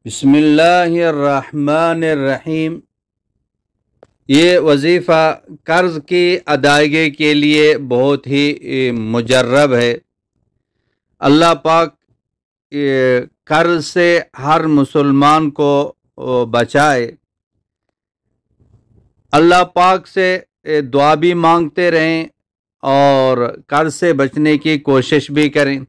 बिस्मिल्लाहिर्रहमानिर्रहीम। ये वजीफ़ा कर्ज़ की अदायगी के लिए बहुत ही मुजर्रब है। अल्लाह पाक कर्ज़ से हर मुसलमान को बचाए। अल्लाह पाक से दुआ भी मांगते रहें और कर्ज़ से बचने की कोशिश भी करें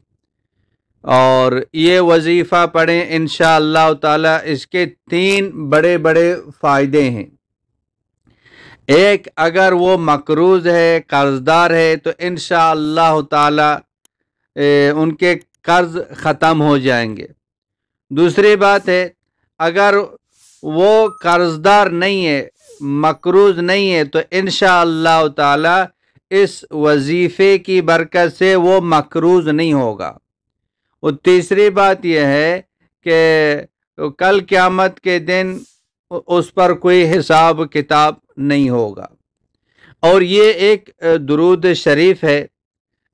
और ये वजीफ़ा पढ़ें। इंशाअल्लाह ताला इसके 3 बड़े बड़े फ़ायदे हैं। एक, अगर वो मकरूज़ है, कर्ज़दार है, तो इंशाअल्लाह ताला उनके कर्ज़ ख़त्म हो जाएंगे। दूसरी बात है, अगर वो कर्ज़दार नहीं है, मकरूज़ नहीं है, तो इंशाअल्लाह ताला इस वजीफ़े की बरकत से वो मकरूज़ नहीं होगा। और तीसरी बात यह है कि कल क़यामत के दिन उस पर कोई हिसाब किताब नहीं होगा। और ये एक दुरूद शरीफ है।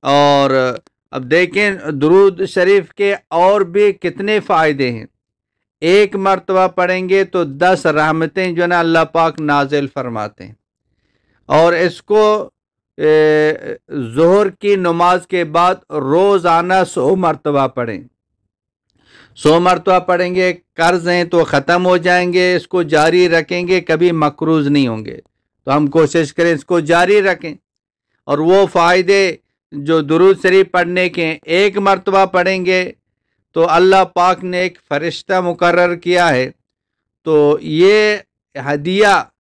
और अब देखें दुरूद शरीफ के और भी कितने फ़ायदे हैं। एक मर्तबा पढ़ेंगे तो 10 रहमतें जो ना अल्लाह पाक नाजिल फरमाते हैं। और इसको ज़ोहर की नमाज के बाद रोज़ाना 100 मर्तबा पढ़ें। 100 मरतबा पढ़ेंगे, कर्ज हैं तो ख़त्म हो जाएंगे। इसको जारी रखेंगे, कभी मकरूज़ नहीं होंगे। तो हम कोशिश करें इसको जारी रखें। और वो फ़ायदे जो दुरूद शरीफ पढ़ने के हैं, एक मरतबा पढ़ेंगे तो अल्लाह पाक ने एक फ़रिश्ता मुकर्रर किया है, तो ये हदिया,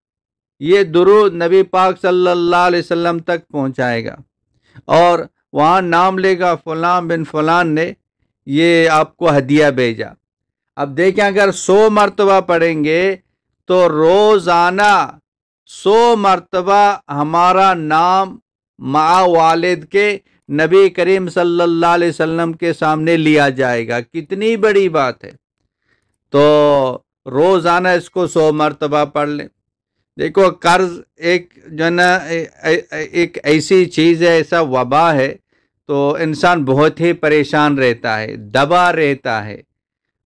ये दुरूद नबी पाक सल्लल्लाहु अलैहि वसल्लम तक पहुँचाएगा और वहाँ नाम लेगा फ़लाँ बिन फ़लान ने ये आपको हदिया भेजा। अब देखें, अगर 100 मरतबा पढ़ेंगे तो रोज़ाना 100 मरतबा हमारा नाम मा वालिद के नबी करीम सल्लल्लाहु अलैहि वसल्लम के सामने लिया जाएगा। कितनी बड़ी बात है। तो रोज़ाना इसको 100 मरतबा पढ़ लें। देखो, कर्ज एक जो ना एक ऐसी चीज़ है, ऐसा वबा है, तो इंसान बहुत ही परेशान रहता है, दबा रहता है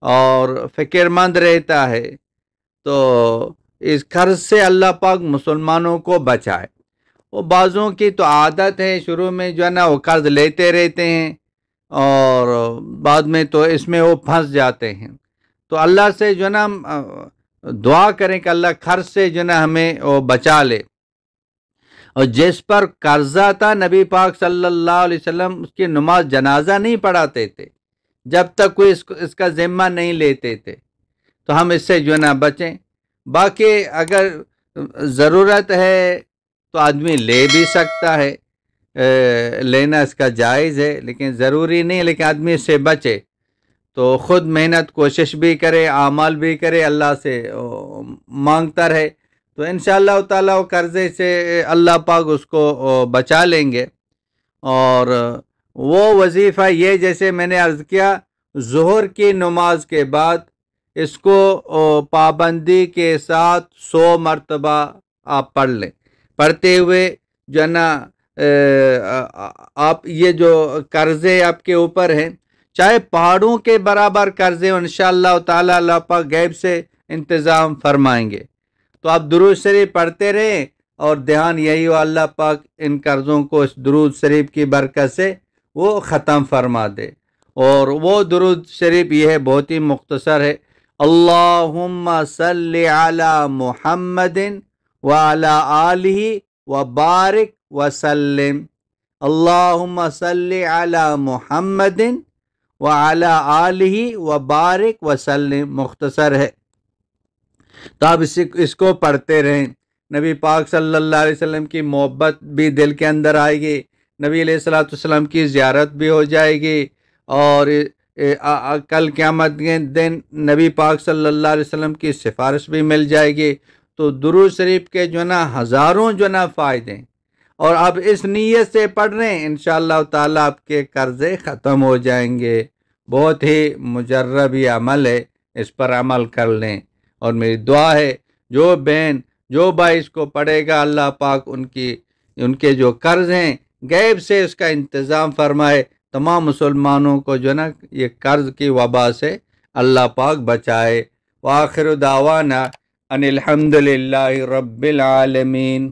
और फ़िक्रमंद रहता है। तो इस कर्ज से अल्लाह पाक मुसलमानों को बचाए। वो बाज़ों की तो आदत है, शुरू में जो है ना वो कर्ज लेते रहते हैं और बाद में तो इसमें वो फंस जाते हैं। तो अल्लाह से जो है ना दुआ करें कि अल्लाह कर्ज से जो है ना हमें वो बचा ले। और जिस पर कर्जा था, नबी पाक सल्लल्लाहु अलैहि वसल्लम उसकी नमाज जनाजा नहीं पढ़ाते थे जब तक कोई इसका ज़िम्मा नहीं लेते थे। तो हम इससे जो है ना बचें। बाकी अगर ज़रूरत है तो आदमी ले भी सकता है, लेना इसका जायज़ है, लेकिन ज़रूरी नहीं है। लेकिन आदमी इससे बचे तो ख़ुद मेहनत कोशिश भी करे, आमाल भी करे, अल्लाह से मांगता रहे, तो इंशाअल्लाह ताला वो कर्ज़े से अल्लाह पाक उसको बचा लेंगे। और वो वजीफ़ा ये, जैसे मैंने अर्ज़ किया, ज़ोहर की नमाज के बाद इसको पाबंदी के साथ 100 मरतबा आप पढ़ लें। पढ़ते हुए जो है ना आप ये जो कर्ज़े आपके ऊपर हैं, चाहे पहाड़ों के बराबर कर्ज़े हो, इंशाअल्लाह ताला अल्लाह पाक गैब से इंतज़ाम फरमाएंगे। तो आप दुरूद शरीफ पढ़ते रहें और ध्यान यही हो अल्लाह पाक इन कर्ज़ों को इस दुरूद शरीफ की बरकत से वो ख़त्म फरमा दे। और वो दुरूद शरीफ ये है, बहुत ही मुख्तसर है। अल्लाहुम्मा सल्लि अला मुहम्मदिन व अला आलिहि व बारिक व सल्लिम। अल्लाहुम्मा सल्लि अला मुहम्मदिन व अला आलिहि व बारिक व सल्लिम। मुख्तसर है, तो आप इसको पढ़ते रहें। नबी पाक सल्लल्लाहु अलैहि वसल्लम की मोहब्बत भी दिल के अंदर आएगी, नबी अलैहिस्सलातु वस्सलाम की ज़ियारत भी हो जाएगी और कल क़यामत के दिन नबी पाक सल्लल्लाहु अलैहि वसल्लम की सिफारिश भी मिल जाएगी। तो दुरूद शरीफ के जो ना हज़ारों जो ना फ़ायदे, और आप इस नीयत से पढ़ रहे हैं, इंशाअल्लाह ताला आपके कर्ज़े ख़त्म हो जाएंगे। बहुत ही मुजर्रब ये अमल है, इस पर अमल कर लें। और मेरी दुआ है जो बहन जो भाई इसको पढ़ेगा, अल्लाह पाक उनके जो कर्ज हैं गैब से उसका इंतज़ाम फरमाए। तमाम मुसलमानों को जो ना ये कर्ज की वबा से अल्लाह पाक बचाए। وآخر دعوانا ان الحمد للہ رب العالمین.